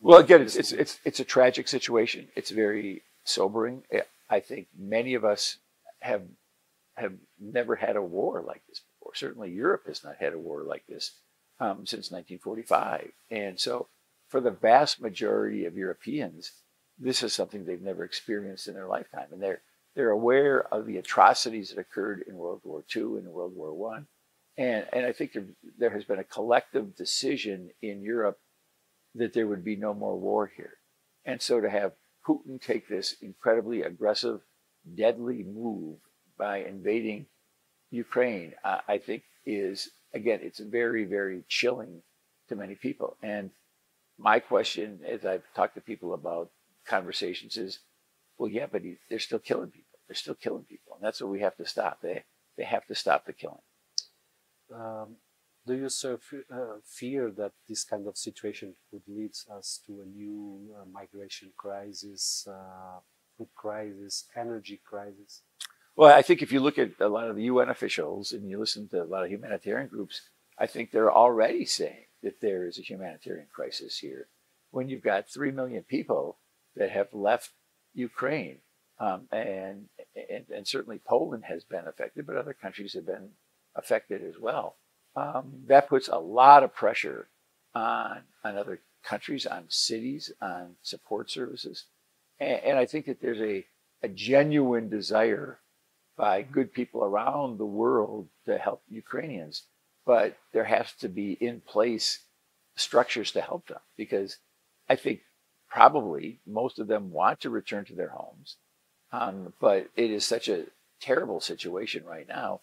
Well, again, it's a tragic situation. It's very sobering. I think many of us have never had a war like this before. Certainly, Europe has not had a war like this since 1945, and so for the vast majority of Europeans, this is something they've never experienced in their lifetime, and they're aware of the atrocities that occurred in World War II and World War I, and I think there has been a collective decision in Europe that there would be no more war here. And so to have Putin take this incredibly aggressive, deadly move by invading Ukraine, I think is, again, it's very, very chilling to many people. And my question, as I've talked to people about conversations, is, well, yeah, but they're still killing people. They're still killing people. And that's what we have to stop. They have to stop the killing. Do you fear that this kind of situation could lead us to a new migration crisis, food crisis, energy crisis? Well, I think if you look at a lot of the UN officials and you listen to a lot of humanitarian groups, I think they're already saying that there is a humanitarian crisis here. When you've got 3 million people that have left Ukraine, and certainly Poland has been affected, but other countries have been affected as well. That puts a lot of pressure on other countries, on cities, on support services. And I think that there's a genuine desire by good people around the world to help Ukrainians, but there has to be in place structures to help them, because I think probably most of them want to return to their homes, but it is such a terrible situation right now.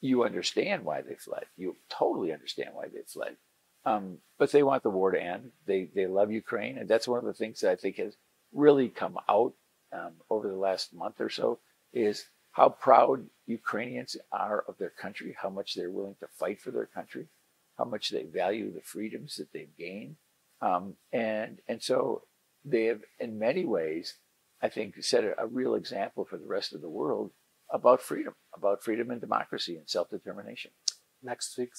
You understand why they fled. You totally understand why they fled. But they want the war to end. They love Ukraine. And that's one of the things that I think has really come out over the last month or so, is how proud Ukrainians are of their country, how much they're willing to fight for their country, how much they value the freedoms that they've gained. And so they have, in many ways, I think, set a real example for the rest of the world about freedom and democracy and self-determination. Next week,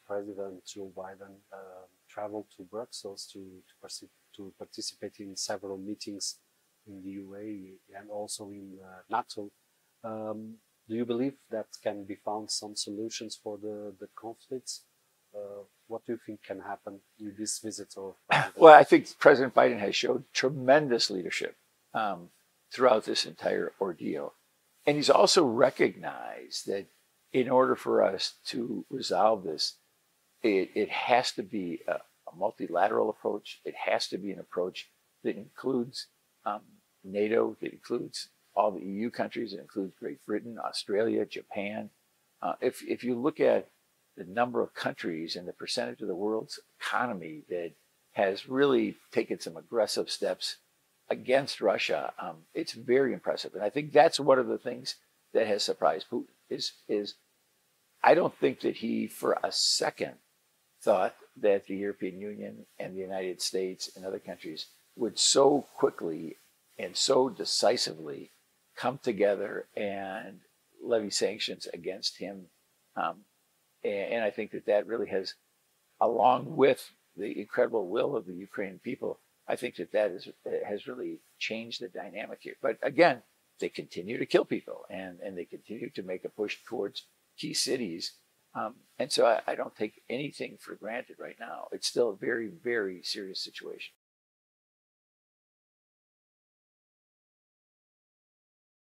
President Joe Biden traveled to Brussels to participate in several meetings in the UAE and also in NATO. Do you believe that can be found some solutions for the conflicts? What do you think can happen with this visit of President? Well, I think President Biden has showed tremendous leadership throughout this entire ordeal. And he's also recognized that in order for us to resolve this, it has to be a multilateral approach. It has to be an approach that includes NATO, that includes all the EU countries, it includes Great Britain, Australia, Japan. If you look at the number of countries and the percentage of the world's economy that has really taken some aggressive steps against Russia, it's very impressive. And I think that's one of the things that has surprised Putin is I don't think that he for a second thought that the European Union and the United States and other countries would so quickly and so decisively come together and levy sanctions against him. And I think that really has, along with the incredible will of the Ukrainian people, I think that has really changed the dynamic here. But again, they continue to kill people and they continue to make a push towards key cities. And so I don't take anything for granted right now. It's still a very, very serious situation.